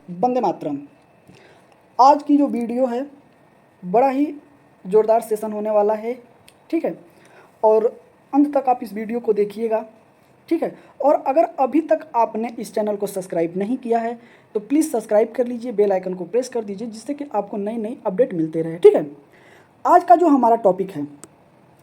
वंदे मातरम। आज की जो वीडियो है बड़ा ही ज़ोरदार सेशन होने वाला है, ठीक है। और अंत तक आप इस वीडियो को देखिएगा, ठीक है। और अगर अभी तक आपने इस चैनल को सब्सक्राइब नहीं किया है तो प्लीज़ सब्सक्राइब कर लीजिए, बेल आइकन को प्रेस कर दीजिए, जिससे कि आपको नई नई अपडेट मिलते रहे, ठीक है। आज का जो हमारा टॉपिक है,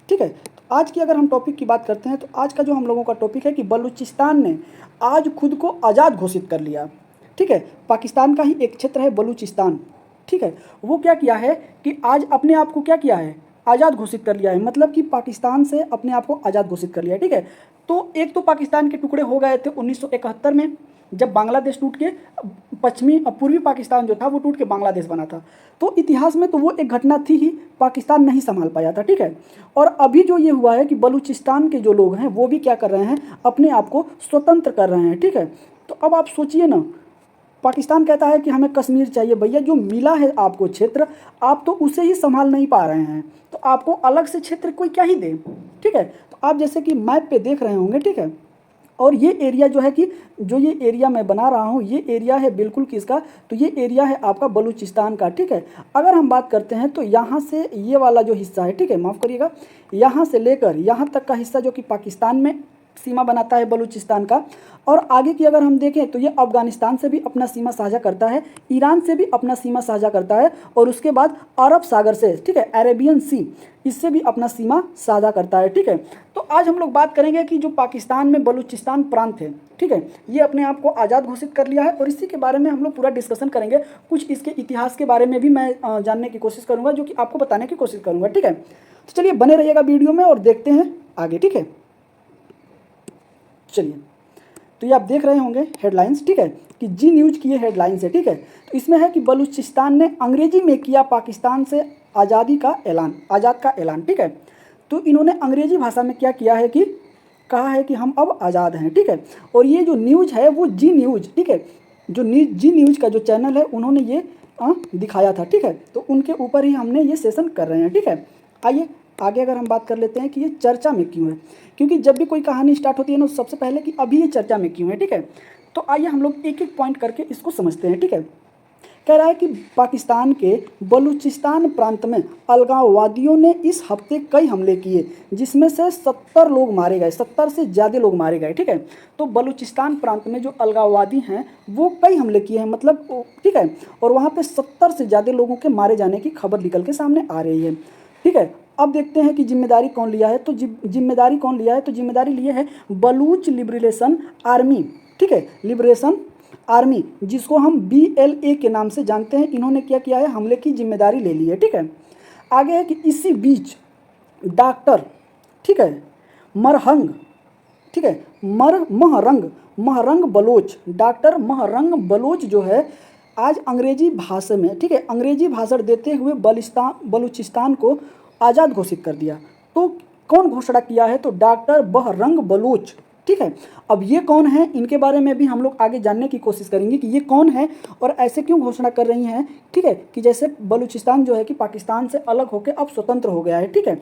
ठीक है, आज की अगर हम टॉपिक की बात करते हैं तो आज का जो हम लोगों का टॉपिक है कि बलूचिस्तान ने आज खुद को आज़ाद घोषित कर लिया, ठीक है। पाकिस्तान का ही एक क्षेत्र है बलूचिस्तान, ठीक है। वो क्या किया है कि आज अपने आप को क्या किया है, आज़ाद घोषित कर लिया है, मतलब कि पाकिस्तान से अपने आप को आज़ाद घोषित कर लिया है, ठीक है। तो एक तो पाकिस्तान के टुकड़े हो गए थे 1971 में, जब बांग्लादेश टूट के पूर्वी पाकिस्तान जो था वो टूट के बांग्लादेश बना था। तो इतिहास में तो वो एक घटना थी ही, पाकिस्तान नहीं संभाल पाया था, ठीक है। और अभी जो ये हुआ है कि बलूचिस्तान के जो लोग हैं वो भी क्या कर रहे हैं, अपने आप को स्वतंत्र कर रहे हैं, ठीक है। तो अब आप सोचिए ना, पाकिस्तान कहता है कि हमें कश्मीर चाहिए। भैया जो मिला है आपको क्षेत्र, आप तो उसे ही संभाल नहीं पा रहे हैं, तो आपको अलग से क्षेत्र कोई क्या ही दे, ठीक है। तो आप जैसे कि मैप पे देख रहे होंगे, ठीक है। और ये एरिया जो है कि जो ये एरिया मैं बना रहा हूँ, ये एरिया है बिल्कुल किसका, तो ये एरिया है आपका बलूचिस्तान का, ठीक है। अगर हम बात करते हैं तो यहाँ से ये वाला जो हिस्सा है, ठीक है, माफ़ करिएगा, यहाँ से लेकर यहाँ तक का हिस्सा जो कि पाकिस्तान में सीमा बनाता है बलूचिस्तान का, और आगे की अगर हम देखें तो ये अफ़गानिस्तान से भी अपना सीमा साझा करता है, ईरान से भी अपना सीमा साझा करता है, और उसके बाद अरब सागर से, ठीक है, अरेबियन सी, इससे भी अपना सीमा साझा करता है, ठीक है। तो आज हम लोग बात करेंगे कि जो पाकिस्तान में बलूचिस्तान प्रांत है, ठीक है, ये अपने आप को आज़ाद घोषित कर लिया है, और इसी के बारे में हम लोग पूरा डिस्कशन करेंगे। कुछ इसके इतिहास के बारे में भी मैं जानने की कोशिश करूँगा, जो कि आपको बताने की कोशिश करूँगा, ठीक है। तो चलिए बने रहिएगा वीडियो में और देखते हैं आगे, ठीक है। चलिए, तो ये आप देख रहे होंगे हेडलाइंस, ठीक है, कि जी न्यूज़ की ये हेडलाइंस है, ठीक है। तो इसमें है कि बलूचिस्तान ने अंग्रेजी में किया पाकिस्तान से आज़ादी का ऐलान, आज़ाद का ऐलान, ठीक है। तो इन्होंने अंग्रेजी भाषा में क्या किया है कि कहा है कि हम अब आज़ाद हैं, ठीक है। और ये जो न्यूज़ है वो जी न्यूज़, ठीक है, जो जी न्यूज़ का जो चैनल है उन्होंने ये दिखाया था, ठीक है। तो उनके ऊपर ही हमने ये सेशन कर रहे हैं, ठीक है। आइए आगे अगर हम बात कर लेते हैं कि ये चर्चा में क्यों है, क्योंकि जब भी कोई कहानी स्टार्ट होती है ना, सबसे पहले कि अभी ये चर्चा में क्यों है, ठीक है। तो आइए हम लोग एक एक पॉइंट करके इसको समझते हैं, ठीक है। कह रहा है कि पाकिस्तान के बलूचिस्तान प्रांत में अलगाववादियों ने इस हफ्ते कई हमले किए, जिसमें से 70 लोग मारे गए, 70 से ज़्यादा लोग मारे गए, ठीक है। तो बलूचिस्तान प्रांत में जो अलगाववादी हैं वो कई हमले किए हैं, मतलब, ठीक है। और वहाँ पे 70 से ज़्यादा लोगों के मारे जाने की खबर निकल के सामने आ रही है, ठीक है। अब देखते हैं कि जिम्मेदारी कौन लिया है, तो जिम्मेदारी कौन लिया है, तो जिम्मेदारी लिए है बलूच लिबरेशन आर्मी, ठीक है, लिबरेशन आर्मी, जिसको हम BLA के नाम से जानते हैं। इन्होंने क्या किया है, हमले की जिम्मेदारी ले ली है, ठीक है। आगे है कि इसी बीच डॉक्टर, ठीक है, मरहंग, ठीक है, महरंग बलोच, डॉक्टर महरंग बलोच जो है आज अंग्रेजी भाषा में, ठीक है, अंग्रेजी भाषण देते हुए बलूचिस्तान को आज़ाद घोषित कर दिया। तो कौन घोषणा किया है, तो डॉक्टर बहरंग बलोच, ठीक है। अब ये कौन है, इनके बारे में भी हम लोग आगे जानने की कोशिश करेंगे कि ये कौन है और ऐसे क्यों घोषणा कर रही हैं, ठीक है, कि जैसे बलूचिस्तान जो है कि पाकिस्तान से अलग होकर अब स्वतंत्र हो गया है, ठीक है।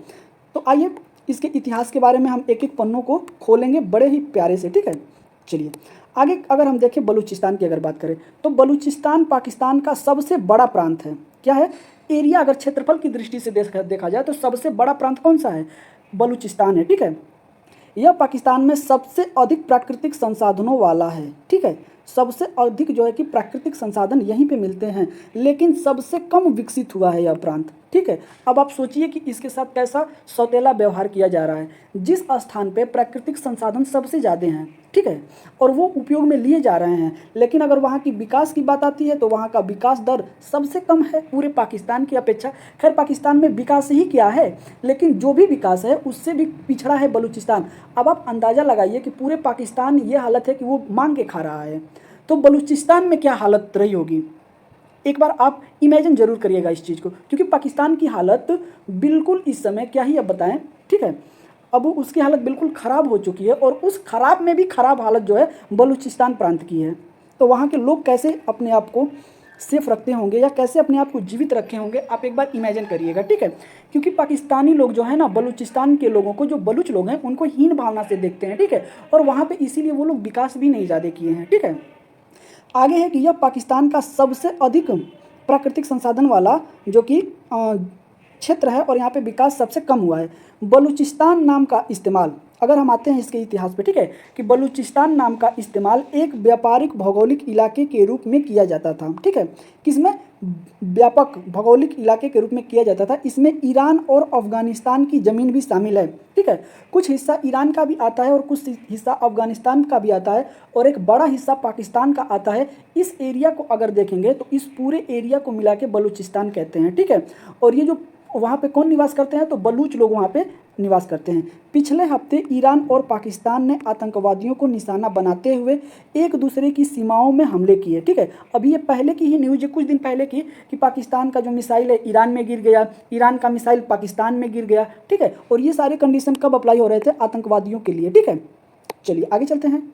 तो आइए इसके इतिहास के बारे में हम एक एक पन्नों को खोलेंगे बड़े ही प्यारे से, ठीक है। चलिए आगे अगर हम देखें बलूचिस्तान की अगर बात करें तो बलूचिस्तान पाकिस्तान का सबसे बड़ा प्रांत है। क्या है, एरिया अगर क्षेत्रफल की दृष्टि से देखा जाए तो सबसे बड़ा प्रांत कौन सा है, बलूचिस्तान है, ठीक है। यह पाकिस्तान में सबसे अधिक प्राकृतिक संसाधनों वाला है, ठीक है। सबसे अधिक जो है कि प्राकृतिक संसाधन यहीं पे मिलते हैं, लेकिन सबसे कम विकसित हुआ है यह प्रांत, ठीक है। अब आप सोचिए कि इसके साथ कैसा सौतेला व्यवहार किया जा रहा है। जिस स्थान पे प्राकृतिक संसाधन सबसे ज़्यादा हैं, ठीक है, और वो उपयोग में लिए जा रहे हैं, लेकिन अगर वहाँ की विकास की बात आती है तो वहाँ का विकास दर सबसे कम है पूरे पाकिस्तान की अपेक्षा। खैर पाकिस्तान में विकास ही क्या है, लेकिन जो भी विकास है उससे भी पिछड़ा है बलूचिस्तान। अब आप अंदाज़ा लगाइए कि पूरे पाकिस्तान ये हालत है कि वो मांग के खा रहा है, तो बलूचिस्तान में क्या हालत रही होगी, एक बार आप इमेजिन जरूर करिएगा इस चीज़ को, क्योंकि पाकिस्तान की हालत बिल्कुल इस समय क्या ही अब बताएं, ठीक है। अब उसकी हालत बिल्कुल ख़राब हो चुकी है, और उस खराब में भी ख़राब हालत जो है बलूचिस्तान प्रांत की है। तो वहाँ के लोग कैसे अपने आप को सेफ रखते होंगे या कैसे अपने आप को जीवित रखे होंगे, आप एक बार इमेजिन करिएगा, ठीक है। क्योंकि पाकिस्तानी लोग जो है ना, बलूचिस्तान के लोगों को, जो बलूच लोग हैं, उनको हीन भावना से देखते हैं, ठीक है। और वहाँ पर इसीलिए वो लोग विकास भी नहीं ज़्यादा किए हैं, ठीक है। आगे है कि यह पाकिस्तान का सबसे अधिक प्राकृतिक संसाधन वाला जो कि क्षेत्र है और यहाँ पे विकास सबसे कम हुआ है। बलूचिस्तान नाम का इस्तेमाल, अगर हम आते हैं इसके इतिहास पे, ठीक है, कि बलूचिस्तान नाम का इस्तेमाल एक व्यापारिक भौगोलिक इलाके के रूप में किया जाता था, ठीक है, किसमें, व्यापक भौगोलिक इलाके के रूप में किया जाता था। इसमें ईरान और अफगानिस्तान की ज़मीन भी शामिल है, ठीक है, कुछ हिस्सा ईरान का भी आता है और कुछ हिस्सा अफगानिस्तान का भी आता है और एक बड़ा हिस्सा पाकिस्तान का आता है। इस एरिया को अगर देखेंगे तो इस पूरे एरिया को मिला के बलूचिस्तान कहते हैं, ठीक है। और ये जो वहाँ पे कौन निवास करते हैं, तो बलूच लोग वहाँ पे निवास करते हैं। पिछले हफ्ते ईरान और पाकिस्तान ने आतंकवादियों को निशाना बनाते हुए एक दूसरे की सीमाओं में हमले किए, ठीक है। अभी ये पहले की ही न्यूज़ है, कुछ दिन पहले की, कि पाकिस्तान का जो मिसाइल है ईरान में गिर गया, ईरान का मिसाइल पाकिस्तान में गिर गया, ठीक है। और ये सारे कंडीशन कब अप्लाई हो रहे थे, आतंकवादियों के लिए, ठीक है। चलिए आगे चलते हैं।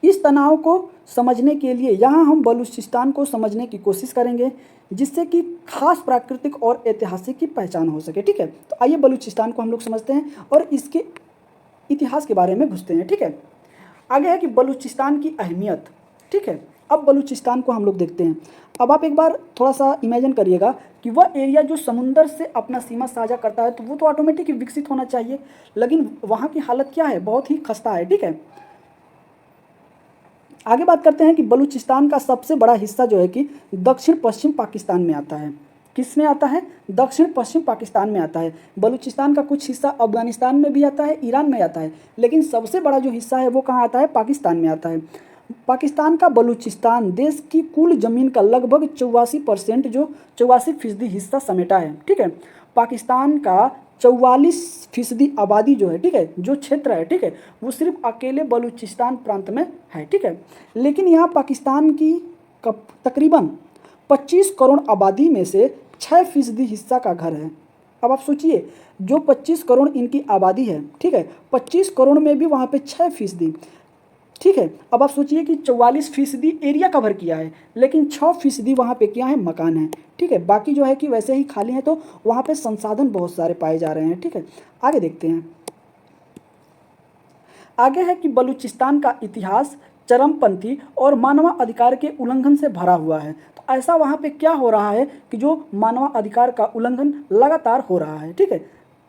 इस तनाव को समझने के लिए यहाँ हम बलूचिस्तान को समझने की कोशिश करेंगे, जिससे कि खास प्राकृतिक और ऐतिहासिक की पहचान हो सके, ठीक है। तो आइए बलूचिस्तान को हम लोग समझते हैं और इसके इतिहास के बारे में घुसते हैं, ठीक है। आगे है कि बलूचिस्तान की अहमियत, ठीक है। अब बलूचिस्तान को हम लोग देखते हैं। अब आप एक बार थोड़ा सा इमेजिन करिएगा कि वह एरिया जो समुंदर से अपना सीमा साझा करता है, तो वो तो ऑटोमेटिक विकसित होना चाहिए, लेकिन वहाँ की हालत क्या है, बहुत ही खस्ता है, ठीक है। आगे बात करते हैं कि बलूचिस्तान का सबसे बड़ा हिस्सा जो है कि दक्षिण पश्चिम पाकिस्तान में आता है। किस में आता है, दक्षिण पश्चिम पाकिस्तान में आता है। बलूचिस्तान का कुछ हिस्सा अफगानिस्तान में भी आता है, ईरान में आता है, लेकिन सबसे बड़ा जो हिस्सा है वो कहाँ आता है, पाकिस्तान में आता है। पाकिस्तान का बलूचिस्तान देश की कुल ज़मीन का लगभग 84% जो 84% हिस्सा समेटा है, ठीक है। पाकिस्तान का 44% आबादी जो है, ठीक है, जो क्षेत्र है, ठीक है, वो सिर्फ अकेले बलूचिस्तान प्रांत में है, ठीक है। लेकिन यहाँ पाकिस्तान की तकरीबन 25 करोड़ आबादी में से 6% हिस्सा का घर है। अब आप सोचिए, जो 25 करोड़ इनकी आबादी है, ठीक है, 25 करोड़ में भी वहाँ पे 6%, ठीक है। अब आप सोचिए कि 44% एरिया कवर किया है, लेकिन 6% वहाँ पे क्या है, मकान है, ठीक है। बाकी जो है कि वैसे ही खाली है, तो वहाँ पे संसाधन बहुत सारे पाए जा रहे हैं, ठीक है। आगे देखते हैं। आगे है कि बलूचिस्तान का इतिहास चरमपंथी और मानवाधिकार के उल्लंघन से भरा हुआ है। तो ऐसा वहाँ पे क्या हो रहा है कि जो मानवाधिकार का उल्लंघन लगातार हो रहा है, ठीक है।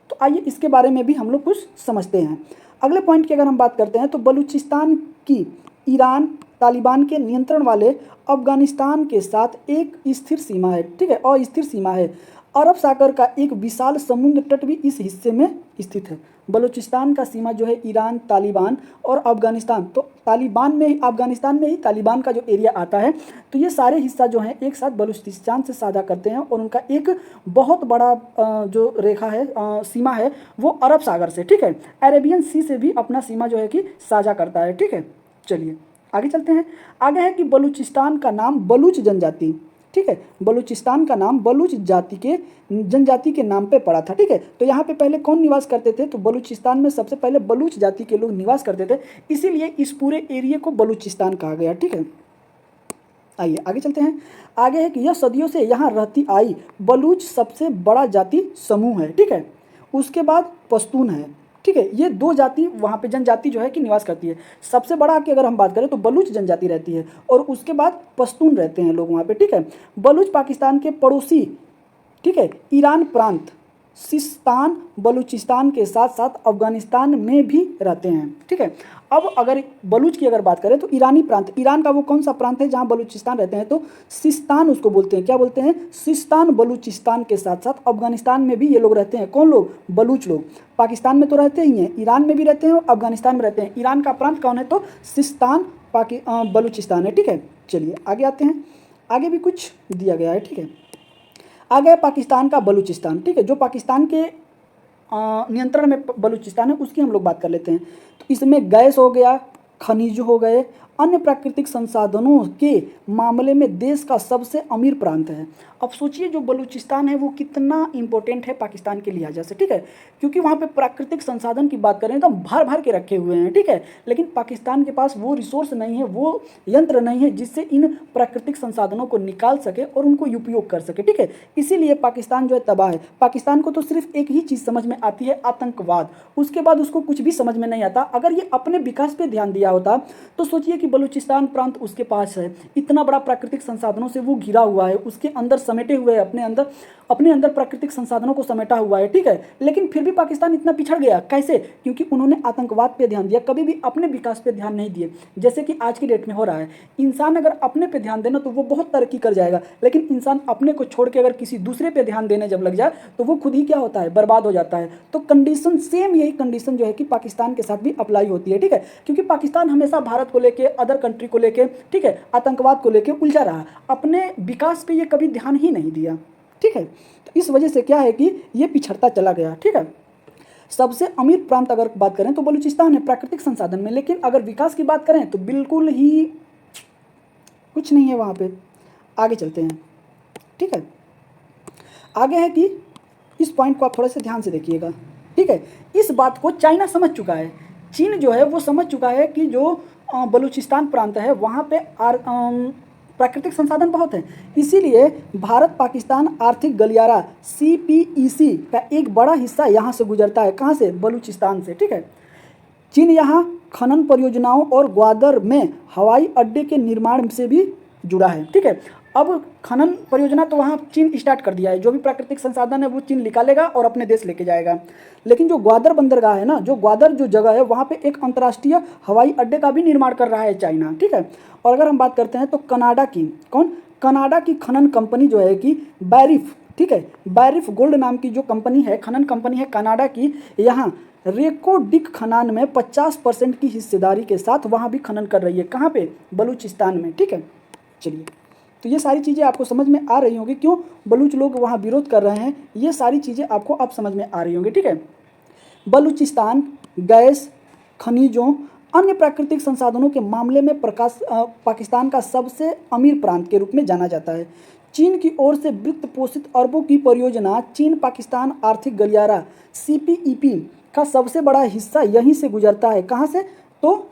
तो आइए इसके बारे में भी हम लोग कुछ समझते हैं। अगले पॉइंट की अगर हम बात करते हैं तो बलूचिस्तान की ईरान तालिबान के नियंत्रण वाले अफगानिस्तान के साथ एक स्थिर सीमा है, ठीक है, अस्थिर सीमा है। अरब सागर का एक विशाल समुद्र तट भी इस हिस्से में स्थित है। बलूचिस्तान का सीमा जो है ईरान, तालिबान और अफगानिस्तान, तो तालिबान में, अफगानिस्तान में ही तालिबान का जो एरिया आता है, तो ये सारे हिस्सा जो हैं एक साथ बलूचिस्तान से साझा करते हैं और उनका एक बहुत बड़ा जो रेखा है, सीमा है, वो अरब सागर से, ठीक है, अरेबियन सी से भी अपना सीमा जो है कि साझा करता है, ठीक है। चलिए आगे चलते हैं। आगे है कि बलूचिस्तान का नाम बलूच जनजाति, ठीक है, बलूचिस्तान का नाम बलूच जनजाति के नाम पे पड़ा था, ठीक है। तो यहाँ पे पहले कौन निवास करते थे, तो बलूचिस्तान में सबसे पहले बलूच जाति के लोग निवास करते थे, इसीलिए इस पूरे एरिया को बलूचिस्तान कहा गया, ठीक है। आइए आगे चलते हैं। आगे है कि यह सदियों से यहाँ रहती आई बलूच सबसे बड़ा जाति समूह है, ठीक है। उसके बाद पश्तून है, ठीक है। ये दो जाति वहाँ पे जनजाति जो है कि निवास करती है। सबसे बड़ा की अगर हम बात करें तो बलूच जनजाति रहती है और उसके बाद पश्तून रहते हैं लोग वहाँ पे, ठीक है। बलूच पाकिस्तान के पड़ोसी, ठीक है, ईरान प्रांत, सिस्तान, बलूचिस्तान के साथ साथ अफगानिस्तान में भी रहते हैं, ठीक है। अब अगर बलूच की अगर बात करें तो ईरानी प्रांत, ईरान का वो कौन सा प्रांत है जहाँ बलूचिस्तान रहते हैं, तो सिस्तान उसको बोलते हैं। क्या बोलते हैं, सिस्तान। बलूचिस्तान के साथ साथ अफगानिस्तान में भी ये लोग रहते हैं। कौन लोग, बलूच लोग। पाकिस्तान में तो रहते ही हैं, ईरान में भी रहते हैं और अफगानिस्तान में रहते हैं। ईरान का प्रांत कौन है, तो सिस्तान बलूचिस्तान है, ठीक है। चलिए आगे आते हैं। आगे भी कुछ दिया गया है, ठीक है। आगे है पाकिस्तान का बलूचिस्तान, ठीक है, जो पाकिस्तान के नियंत्रण में बलूचिस्तान है, उसकी हम लोग बात कर लेते हैं। तो इसमें गैस हो गया, खनिज हो गए, अन्य प्राकृतिक संसाधनों के मामले में देश का सबसे अमीर प्रांत है। अब सोचिए जो बलूचिस्तान है वो कितना इंपॉर्टेंट है पाकिस्तान के लिहाजा से, ठीक है, क्योंकि वहाँ पे प्राकृतिक संसाधन की बात करें तो भर भर के रखे हुए हैं, ठीक है। लेकिन पाकिस्तान के पास वो रिसोर्स नहीं है, वो यंत्र नहीं है जिससे इन प्राकृतिक संसाधनों को निकाल सके और उनको उपयोग कर सके, ठीक है। इसीलिए पाकिस्तान जो है तबाह है। पाकिस्तान को तो सिर्फ एक ही चीज़ समझ में आती है, आतंकवाद। उसके बाद उसको कुछ भी समझ में नहीं आता। अगर ये अपने विकास पर ध्यान दिया होता तो सोचिए कि क्योंकि बलूचिस्तान प्रांत उसके पास है, इतना बड़ा प्राकृतिक संसाधनों से वो घिरा हुआ है, उसके अंदर समेटे हुए है, अपने अंदर प्राकृतिक संसाधनों को समेटा हुआ है, ठीक है। लेकिन फिर भी पाकिस्तान इतना पिछड़ गया, कैसे? क्योंकि उन्होंने आतंकवाद पे ध्यान दिया, कभी भी अपने विकास पे ध्यान नहीं दिए, जैसे कि आज की डेट में हो रहा है। इंसान अगर अपने पे ध्यान देना तो वो बहुत तरक्की कर जाएगा, लेकिन इंसान अपने को छोड़ के अगर किसी दूसरे पे ध्यान देने जब लग जाए तो वो खुद ही क्या होता है, बर्बाद हो जाता है। तो कंडीशन सेम, यही कंडीशन जो है कि पाकिस्तान के साथ भी अप्लाई होती है, ठीक है। क्योंकि पाकिस्तान हमेशा भारत को लेके, अदर कंट्री को लेके, ठीक है, आतंकवाद को लेके उलझा रहा, अपने विकास पे ये कभी ध्यान ही नहीं दिया, ठीक है। तो इस वजह से क्या है कि ये पिछड़ता चला गया, ठीक है। सबसे अमीर प्रांत अगर बात करें तो बलूचिस्तान है प्राकृतिक संसाधन में, लेकिन अगर विकास की बात करें तो बिल्कुल ही कुछ नहीं है वहाँ पे। आगे चलते हैं, ठीक है। आगे है कि इस पॉइंट को आप थोड़ा सा ध्यान से देखिएगा, ठीक है। इस बात को चाइना समझ चुका है, चीन जो है वो समझ चुका है कि जो बलूचिस्तान प्रांत है वहाँ पे प्राकृतिक संसाधन बहुत है, इसीलिए भारत पाकिस्तान आर्थिक गलियारा CPEC का एक बड़ा हिस्सा यहाँ से गुजरता है। कहाँ से? बलूचिस्तान से, ठीक है। चीन यहाँ खनन परियोजनाओं और ग्वादर में हवाई अड्डे के निर्माण से भी जुड़ा है, ठीक है। अब खनन परियोजना तो वहाँ चीन स्टार्ट कर दिया है, जो भी प्राकृतिक संसाधन है वो चीन निकालेगा और अपने देश लेके जाएगा। लेकिन जो ग्वादर बंदरगाह है ना, जो ग्वादर जो जगह है वहाँ पे एक अंतर्राष्ट्रीय हवाई अड्डे का भी निर्माण कर रहा है चाइना, ठीक है। और अगर हम बात करते हैं तो कनाडा की, कनाडा की खनन कंपनी जो है कि बैरिफ, ठीक है, बैरिफ गोल्ड नाम की जो कंपनी है, खनन कंपनी है कनाडा की, यहाँ रेको डिक खनन में 50% की हिस्सेदारी के साथ वहाँ भी खनन कर रही है। कहाँ पे? बलूचिस्तान में, ठीक है। चलिए, तो ये सारी चीज़ें आपको समझ में आ रही होंगी, क्यों बलूच लोग वहाँ विरोध कर रहे हैं, ये सारी चीज़ें आपको अब समझ में आ रही होंगी, ठीक है। बलूचिस्तान गैस, खनिजों, अन्य प्राकृतिक संसाधनों के मामले में पाकिस्तान का सबसे अमीर प्रांत के रूप में जाना जाता है। चीन की ओर से वित्त पोषित अरबों की परियोजना चीन पाकिस्तान आर्थिक गलियारा CPEP का सबसे बड़ा हिस्सा यहीं से गुजरता है। कहाँ से? तो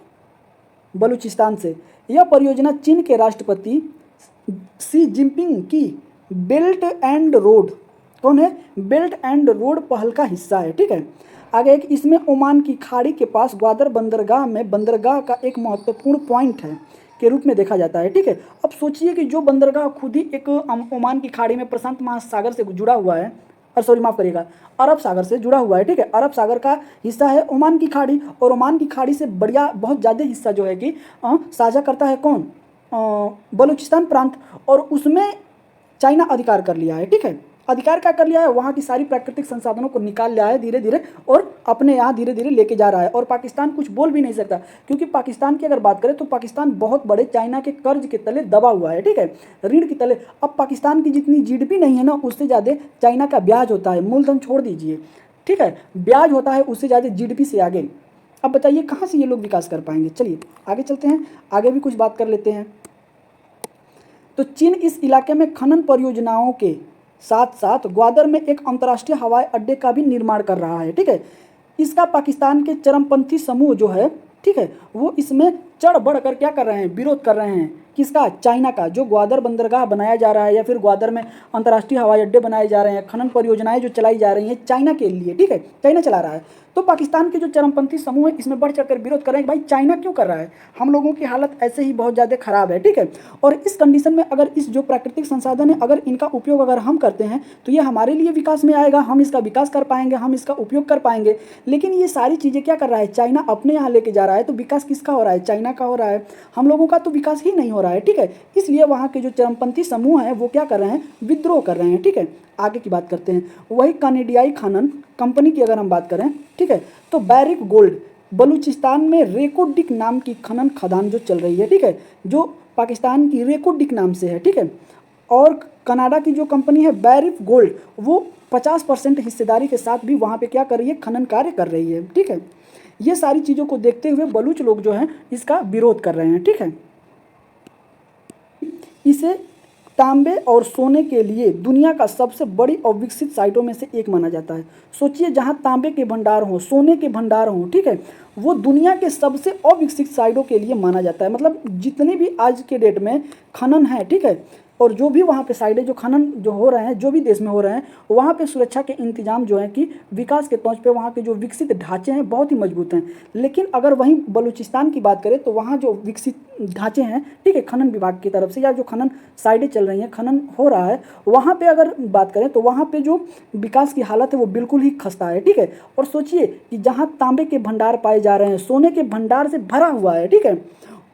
बलूचिस्तान से। यह परियोजना चीन के राष्ट्रपति शी जिनपिंग की बेल्ट एंड रोड, कौन है? बेल्ट एंड रोड पहल का हिस्सा है, ठीक है। आगे एक, इसमें ओमान की खाड़ी के पास ग्वादर बंदरगाह में बंदरगाह का एक महत्वपूर्ण पॉइंट है के रूप में देखा जाता है, ठीक है। अब सोचिए कि जो बंदरगाह खुद ही एक ओमान की खाड़ी में प्रशांत महासागर से जुड़ा हुआ है, और सॉरी माफ़ करिएगा, अरब सागर से जुड़ा हुआ है, ठीक है। अरब सागर का हिस्सा है ओमान की खाड़ी, और ओमान की खाड़ी से बढ़िया बहुत ज़्यादा हिस्सा जो है कि साझा करता है कौन? बलूचिस्तान प्रांत, और उसमें चाइना अधिकार कर लिया है, ठीक है। अधिकार क्या कर लिया है? वहाँ की सारी प्राकृतिक संसाधनों को निकाल लिया है धीरे धीरे, और अपने यहाँ धीरे धीरे लेके जा रहा है। और पाकिस्तान कुछ बोल भी नहीं सकता, क्योंकि पाकिस्तान की अगर बात करें तो पाकिस्तान बहुत बड़े चाइना के कर्ज के तले दबा हुआ है, ठीक है, ऋण के तले। अब पाकिस्तान की जितनी GDP नहीं है ना, उससे ज़्यादा चाइना का ब्याज होता है, मूलधन छोड़ दीजिए, ठीक है, ब्याज होता है उससे ज़्यादा GDP से आगे। अब बताइए कहाँ से ये लोग विकास कर पाएंगे? चलिए आगे चलते हैं, आगे भी कुछ बात कर लेते हैं। तो चीन इस इलाके में खनन परियोजनाओं के साथ साथ ग्वादर में एक अंतर्राष्ट्रीय हवाई अड्डे का भी निर्माण कर रहा है, ठीक है। इसका पाकिस्तान के चरमपंथी समूह जो है, ठीक है, वो इसमें चढ़ बढ़ कर क्या कर रहे हैं? विरोध कर रहे हैं। किसका? चाइना का। जो ग्वादर बंदरगाह बनाया जा रहा है या फिर ग्वादर में अंतर्राष्ट्रीय हवाई अड्डे बनाए जा रहे हैं, खनन परियोजनाएं जो चलाई जा रही हैं चाइना के लिए, ठीक है, चाइना चला रहा है। तो पाकिस्तान के जो चरमपंथी समूह है इसमें बढ़ चढ़कर विरोध कर रहे हैं कि भाई चाइना क्यों कर रहा है, हम लोगों की हालत ऐसे ही बहुत ज़्यादा खराब है, ठीक है। और इस कंडीशन में अगर इस जो प्राकृतिक संसाधन है अगर इनका उपयोग अगर हम करते हैं तो ये हमारे लिए विकास में आएगा, हम इसका विकास कर पाएंगे, हम इसका उपयोग कर पाएंगे। लेकिन ये सारी चीज़ें क्या कर रहा है? चाइना अपने यहाँ लेके जा रहा है, तो विकास किसका हो रहा है? चाइना का हो रहा है, हम लोगों का तो विकास ही नहीं हो रहा है, ठीक है। इसलिए वहाँ के जो चरमपंथी समूह हैं वो क्या कर रहे हैं? विद्रोह कर रहे हैं, ठीक है। आगे की बात करते हैं, वही कनेडियाई खनन कंपनी की अगर हम बात करें, ठीक है, तो बैरिक गोल्ड बलूचिस्तान में रेको डिक नाम की खनन खदान जो चल रही है, ठीक है, जो पाकिस्तान की रेको डिक नाम से है, ठीक है। और कनाडा की जो कंपनी है बैरिफ गोल्ड, वो 50% हिस्सेदारी के साथ भी वहाँ पे क्या कर रही है? खनन कार्य कर रही है, ठीक है। ये सारी चीज़ों को देखते हुए बलूच लोग जो हैं इसका विरोध कर रहे हैं, ठीक है। इसे तांबे और सोने के लिए दुनिया का सबसे बड़ी अविकसित साइटों में से एक माना जाता है। सोचिए, जहाँ तांबे के भंडार हों, सोने के भंडार हों, ठीक है, वो दुनिया के सबसे अविकसित साइटों के लिए माना जाता है। मतलब जितने भी आज के डेट में खनन है, ठीक है, और जो भी वहाँ पे साइडें जो खनन जो हो रहे हैं, जो भी देश में हो रहे हैं, वहाँ पे सुरक्षा के इंतजाम जो हैं कि विकास के तौर पे वहाँ के जो विकसित ढांचे हैं बहुत ही मजबूत हैं। लेकिन अगर वहीं बलूचिस्तान की बात करें तो वहाँ जो विकसित ढांचे हैं, ठीक है, खनन विभाग की तरफ से या जो खनन साइडें चल रही हैं, खनन हो रहा है, वहाँ पे अगर बात करें तो वहाँ पे जो विकास की हालत है वो बिल्कुल ही खस्ता है, ठीक है। और सोचिए कि जहाँ तांबे के भंडार पाए जा रहे हैं, सोने के भंडार से भरा हुआ है, ठीक है,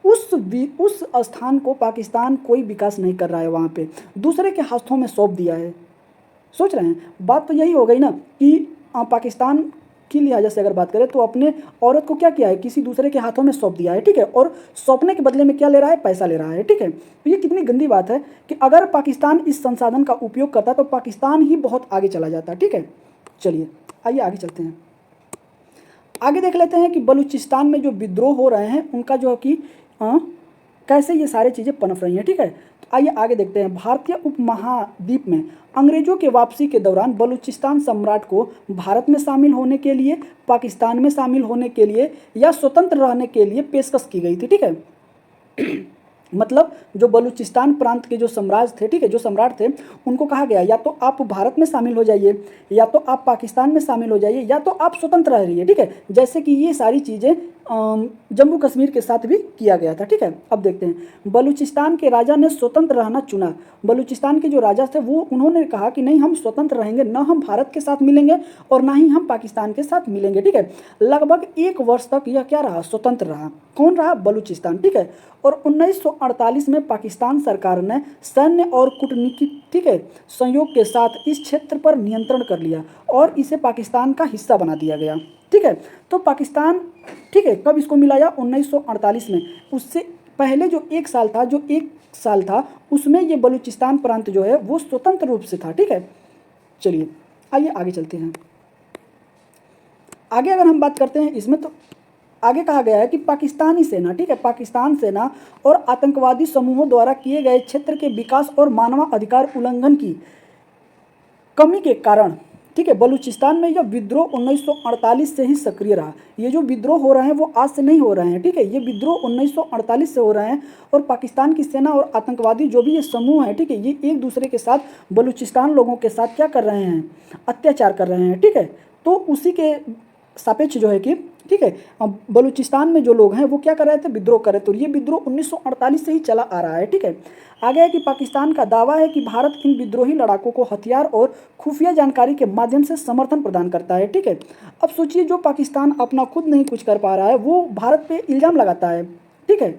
उस स्थान को पाकिस्तान कोई विकास नहीं कर रहा है, वहाँ पे दूसरे के हाथों में सौंप दिया है। सोच रहे हैं, बात तो यही हो गई ना कि पाकिस्तान की लिहाजा से अगर बात करें तो अपने औरत को क्या किया है, किसी दूसरे के हाथों में सौंप दिया है, ठीक है। और सौंपने के बदले में क्या ले रहा है, पैसा ले रहा है, ठीक है। तो ये कितनी गंदी बात है कि अगर पाकिस्तान इस संसाधन का उपयोग करता तो पाकिस्तान ही बहुत आगे चला जाता, ठीक है। चलिए आइए आगे चलते हैं, आगे देख लेते हैं कि बलूचिस्तान में जो विद्रोह हो रहे हैं उनका जो है कि कैसे ये सारी चीज़ें पनप रही हैं, ठीक है। तो आइए आगे देखते हैं। भारतीय उपमहाद्वीप में अंग्रेजों के वापसी के दौरान बलूचिस्तान सम्राट को भारत में शामिल होने के लिए, पाकिस्तान में शामिल होने के लिए या स्वतंत्र रहने के लिए पेशकश की गई थी, ठीक है। मतलब जो बलूचिस्तान प्रांत के जो सम्राट थे, ठीक है, जो सम्राट थे, उनको कहा गया या तो आप भारत में शामिल हो जाइए, या तो आप पाकिस्तान में शामिल हो जाइए, या तो आप स्वतंत्र रहिए, ठीक है। जैसे कि ये सारी चीज़ें जम्मू कश्मीर के साथ भी किया गया था, ठीक है। अब देखते हैं, बलूचिस्तान के राजा ने स्वतंत्र रहना चुना। बलूचिस्तान के जो राजा थे वो उन्होंने कहा कि नहीं, हम स्वतंत्र रहेंगे, ना हम भारत के साथ मिलेंगे और ना ही हम पाकिस्तान के साथ मिलेंगे, ठीक है। लगभग 1 वर्ष तक यह क्या रहा, स्वतंत्र रहा। कौन रहा, बलूचिस्तान, ठीक है। और 1948 में पाकिस्तान सरकार ने सैन्य और कूटनीतिक, ठीक है, सहयोग के साथ इस क्षेत्र पर नियंत्रण कर लिया और इसे पाकिस्तान का हिस्सा बना दिया गया, ठीक है। तो पाकिस्तान, ठीक है, कब इसको मिलाया, 1948 में। उससे पहले जो 1 साल था, जो 1 साल था उसमें ये बलूचिस्तान प्रांत जो है वो स्वतंत्र रूप से था, ठीक है। चलिए आइए आगे चलते हैं। आगे अगर हम बात करते हैं इसमें, तो आगे कहा गया है कि पाकिस्तानी सेना, ठीक है, पाकिस्तान सेना और आतंकवादी समूहों द्वारा किए गए क्षेत्र के विकास और मानवाधिकार उल्लंघन की कमी के कारण, ठीक है, बलूचिस्तान में यह विद्रोह 1948 से ही सक्रिय रहा। ये जो विद्रोह हो रहे हैं वो आज से नहीं हो रहे हैं, ठीक है, ये विद्रोह 1948 से हो रहे हैं। और पाकिस्तान की सेना और आतंकवादी जो भी ये समूह है, ठीक है, ये एक दूसरे के साथ बलूचिस्तान लोगों के साथ क्या कर रहे हैं, अत्याचार कर रहे हैं, ठीक है। तो उसी के सापेक्ष जो है कि, ठीक है, बलूचिस्तान में जो लोग हैं वो क्या कर रहे थे, विद्रोह कर रहे थे। तो ये विद्रोह 1948 से ही चला आ रहा है, ठीक है। आगे है कि पाकिस्तान का दावा है कि भारत इन विद्रोही लड़ाकों को हथियार और खुफिया जानकारी के माध्यम से समर्थन प्रदान करता है, ठीक है। अब सोचिए, जो पाकिस्तान अपना खुद नहीं कुछ कर पा रहा है वो भारत पे इल्ज़ाम लगाता है, ठीक है।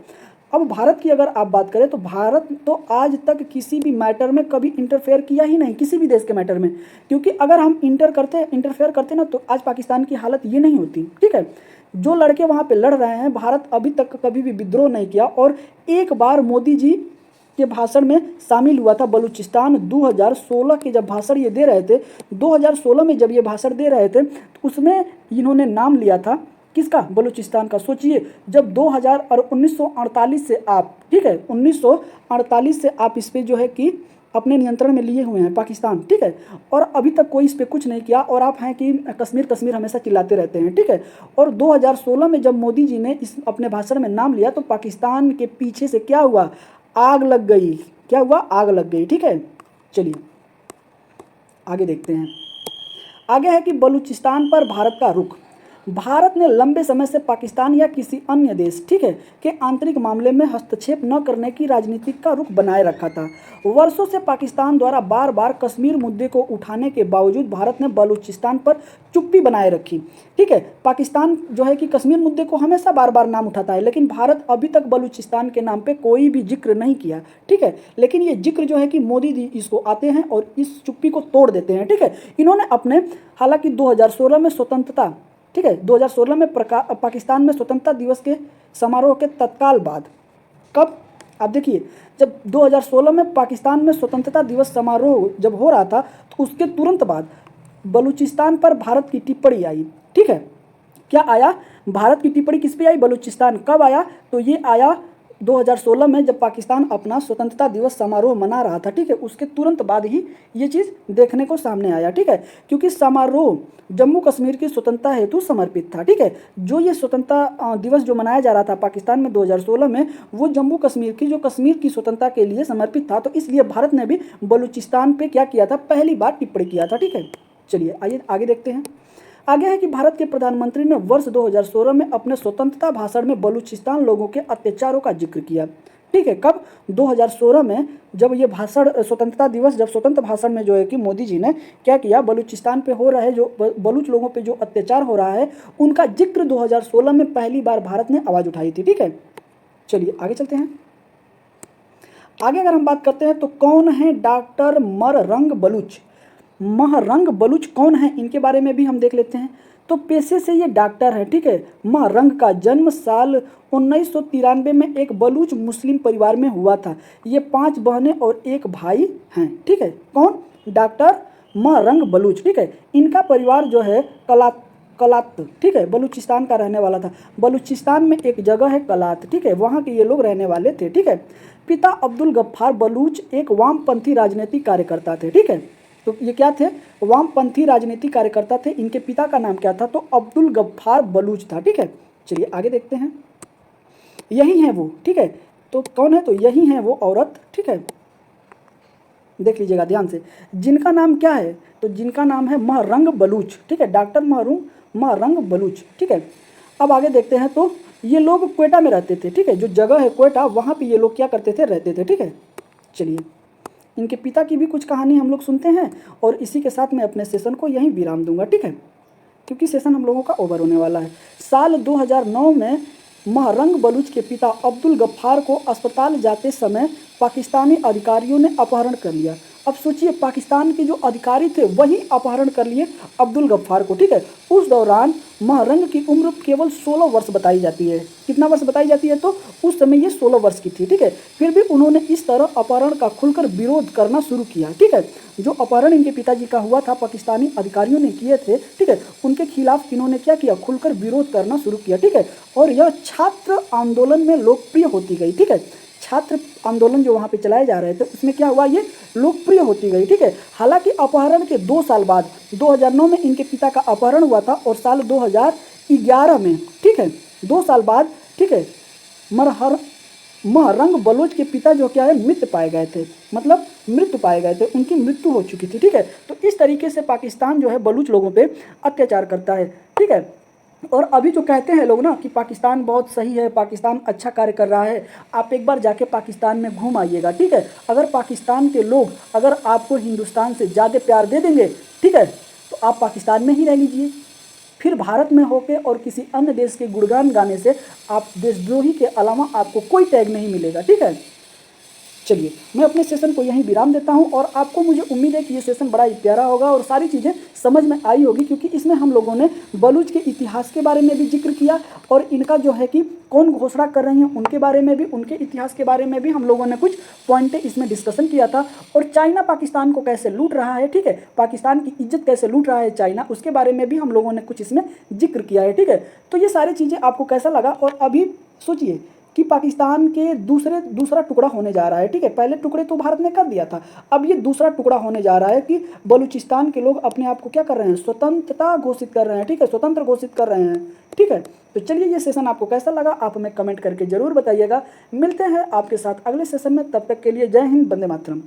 अब भारत की अगर आप बात करें तो भारत तो आज तक किसी भी मैटर में कभी इंटरफेयर किया ही नहीं, किसी भी देश के मैटर में, क्योंकि अगर हम इंटरफेयर करते ना तो आज पाकिस्तान की हालत ये नहीं होती, ठीक है। जो लड़के वहाँ पे लड़ रहे हैं, भारत अभी तक कभी भी विद्रोह नहीं किया। और एक बार मोदी जी के भाषण में शामिल हुआ था बलूचिस्तान, 2016 के जब भाषण ये दे रहे थे, 2016 में जब ये भाषण दे रहे थे तो उसमें इन्होंने नाम लिया था किसका, बलूचिस्तान का। सोचिए, जब 2000 और 1948 से आप, ठीक है, 1948 से आप इस पर जो है कि अपने नियंत्रण में लिए हुए हैं पाकिस्तान, ठीक है। और अभी तक कोई इस पर कुछ नहीं किया और आप हैं कि कश्मीर कश्मीर हमेशा चिल्लाते रहते हैं, ठीक है। और 2016 में जब मोदी जी ने इस अपने भाषण में नाम लिया तो पाकिस्तान के पीछे से क्या हुआ, आग लग गई। क्या हुआ, आग लग गई, ठीक है। चलिए आगे देखते हैं। आगे है कि बलूचिस्तान पर भारत का रुख। भारत ने लंबे समय से पाकिस्तान या किसी अन्य देश, ठीक है, के आंतरिक मामले में हस्तक्षेप न करने की राजनीति का रुख बनाए रखा था। वर्षों से पाकिस्तान द्वारा बार बार कश्मीर मुद्दे को उठाने के बावजूद भारत ने बलूचिस्तान पर चुप्पी बनाए रखी, ठीक है। पाकिस्तान जो है कि कश्मीर मुद्दे को हमेशा बार बार नाम उठाता है, लेकिन भारत अभी तक बलूचिस्तान के नाम पे कोई भी जिक्र नहीं किया, ठीक है। लेकिन ये जिक्र जो है कि मोदी जी इसको आते हैं और इस चुप्पी को तोड़ देते हैं, ठीक है। इन्होंने अपने, हालांकि 2016 में स्वतंत्रता, ठीक है, 2016 में पाकिस्तान में स्वतंत्रता दिवस के समारोह के तत्काल बाद, कब, आप देखिए, जब 2016 में पाकिस्तान में स्वतंत्रता दिवस समारोह जब हो रहा था तो उसके तुरंत बाद बलूचिस्तान पर भारत की टिप्पणी आई, ठीक है। क्या आया, भारत की टिप्पणी किस पे आई, बलूचिस्तान। कब आया, तो ये आया 2016 में जब पाकिस्तान अपना स्वतंत्रता दिवस समारोह मना रहा था, ठीक है, उसके तुरंत बाद ही ये चीज़ देखने को सामने आया, ठीक है, क्योंकि समारोह जम्मू कश्मीर की स्वतंत्रता हेतु समर्पित था, ठीक है। जो ये स्वतंत्रता दिवस जो मनाया जा रहा था पाकिस्तान में 2016 में, वो जम्मू कश्मीर की, जो कश्मीर की स्वतंत्रता के लिए समर्पित था, तो इसलिए भारत ने भी बलूचिस्तान पे क्या किया था, पहली बार टिप्पणी किया था, ठीक है। चलिए आइए आगे देखते हैं। आगे है कि भारत के प्रधानमंत्री ने वर्ष 2016 में अपने स्वतंत्रता भाषण में बलूचिस्तान लोगों के अत्याचारों का जिक्र किया, ठीक है। कब? 2016 में, जब ये भाषण स्वतंत्रता दिवस, जब स्वतंत्र भाषण में जो है कि मोदी जी ने क्या किया, बलूचिस्तान पे हो रहे जो बलूच लोगों पे जो अत्याचार हो रहा है उनका जिक्र 2016 में पहली बार भारत ने आवाज़ उठाई थी, ठीक है। चलिए आगे चलते हैं। आगे अगर हम बात करते हैं तो कौन है डॉक्टर महरंग बलूच। महरंग बलूच कौन है, इनके बारे में भी हम देख लेते हैं। तो पेशे से ये डॉक्टर है, ठीक है। महरंग का जन्म साल 1993 में एक बलूच मुस्लिम परिवार में हुआ था। ये 5 बहनें और 1 भाई हैं, ठीक है। कौन? डॉक्टर महरंग बलूच, ठीक है। इनका परिवार जो है कलात, ठीक है, बलूचिस्तान का रहने वाला था। बलूचिस्तान में एक जगह है कलात, ठीक है, वहाँ के ये लोग रहने वाले थे, ठीक है। पिता अब्दुल गफ्फार बलूच एक वामपंथी राजनीतिक कार्यकर्ता थे, ठीक है। तो ये क्या थे? वामपंथी राजनीतिक कार्यकर्ता थे। इनके पिता का नाम क्या था? तो अब्दुल गफ्फार बलूच था, ठीक है। चलिए आगे देखते हैं। यही है वो, ठीक है। तो कौन है? तो यही है वो औरत, ठीक है। देख लीजिएगा ध्यान से, जिनका नाम क्या है? तो जिनका नाम है महरंग बलूच, ठीक है, डॉक्टर महरंग बलूच, ठीक है। अब आगे देखते हैं। तो ये लोग क्वेटा में रहते थे, ठीक है, जो जगह है क्वेटा, वहाँ पे ये लोग क्या करते थे? रहते थे, ठीक है। चलिए इनके पिता की भी कुछ कहानी हम लोग सुनते हैं और इसी के साथ मैं अपने सेशन को यहीं विराम दूंगा, ठीक है, क्योंकि सेशन हम लोगों का ओवर होने वाला है। साल 2009 में महरंग बलूच के पिता अब्दुल गफ्फार को अस्पताल जाते समय पाकिस्तानी अधिकारियों ने अपहरण कर लिया। अब सोचिए, पाकिस्तान के जो अधिकारी थे वही अपहरण कर लिए अब्दुल गफ्फार को, ठीक है। उस दौरान महरंग की उम्र केवल 16 वर्ष बताई जाती है। कितना वर्ष बताई जाती है? तो उस समय ये 16 वर्ष की थी, ठीक है। फिर भी उन्होंने इस तरह अपहरण का खुलकर विरोध करना शुरू किया, ठीक है। जो अपहरण इनके पिताजी का हुआ था, पाकिस्तानी अधिकारियों ने किए थे, ठीक है, उनके खिलाफ इन्होंने क्या किया? खुलकर विरोध करना शुरू किया, ठीक है। और यह छात्र आंदोलन में लोकप्रिय होती गई, ठीक है। छात्र आंदोलन जो वहाँ पे चलाए जा रहे थे उसमें क्या हुआ? ये लोकप्रिय होती गई, ठीक है। हालांकि अपहरण के 2 साल बाद 2009 में इनके पिता का अपहरण हुआ था और साल 2011 में, ठीक है, 2 साल बाद, ठीक है, महरंग बलूच के पिता जो क्या है? मृत पाए गए थे, मतलब मृत्यु पाए गए थे, उनकी मृत्यु हो चुकी थी, ठीक है। तो इस तरीके से पाकिस्तान जो है बलूच लोगों पे अत्याचार करता है, ठीक है। और अभी जो कहते हैं लोग ना कि पाकिस्तान बहुत सही है, पाकिस्तान अच्छा कार्य कर रहा है, आप एक बार जाके पाकिस्तान में घूम आइएगा, ठीक है। अगर पाकिस्तान के लोग अगर आपको हिंदुस्तान से ज़्यादा प्यार दे देंगे, ठीक है, तो आप पाकिस्तान में ही रह लीजिए। फिर भारत में होके और किसी अन्य देश के गुणगान गाने से आप देशद्रोही के अलावा आपको कोई टैग नहीं मिलेगा, ठीक है। चलिए मैं अपने सेशन को यहीं विराम देता हूं और आपको मुझे उम्मीद है कि ये सेशन बड़ा ही प्यारा होगा और सारी चीज़ें समझ में आई होगी, क्योंकि इसमें हम लोगों ने बलूच के इतिहास के बारे में भी जिक्र किया और इनका जो है कि कौन घोषणा कर रहे हैं उनके बारे में भी, उनके इतिहास के बारे में भी हम लोगों ने कुछ पॉइंटें इसमें डिस्कशन किया था। और चाइना पाकिस्तान को कैसे लूट रहा है, ठीक है, पाकिस्तान की इज्जत कैसे लूट रहा है चाइना, उसके बारे में भी हम लोगों ने कुछ इसमें जिक्र किया है, ठीक है। तो ये सारी चीज़ें आपको कैसा लगा? और अभी सोचिए कि पाकिस्तान के दूसरा टुकड़ा होने जा रहा है, ठीक है। पहले टुकड़े तो भारत ने कर दिया था, अब ये दूसरा टुकड़ा होने जा रहा है कि बलूचिस्तान के लोग अपने आप को क्या कर रहे हैं? स्वतंत्रता घोषित कर रहे हैं, ठीक है, स्वतंत्र घोषित कर रहे हैं, ठीक है। तो चलिए ये सेशन आपको कैसा लगा आप हमें कमेंट करके जरूर बताइएगा। मिलते हैं आपके साथ अगले सेशन में, तब तक के लिए जय हिंद, वंदे मातरम।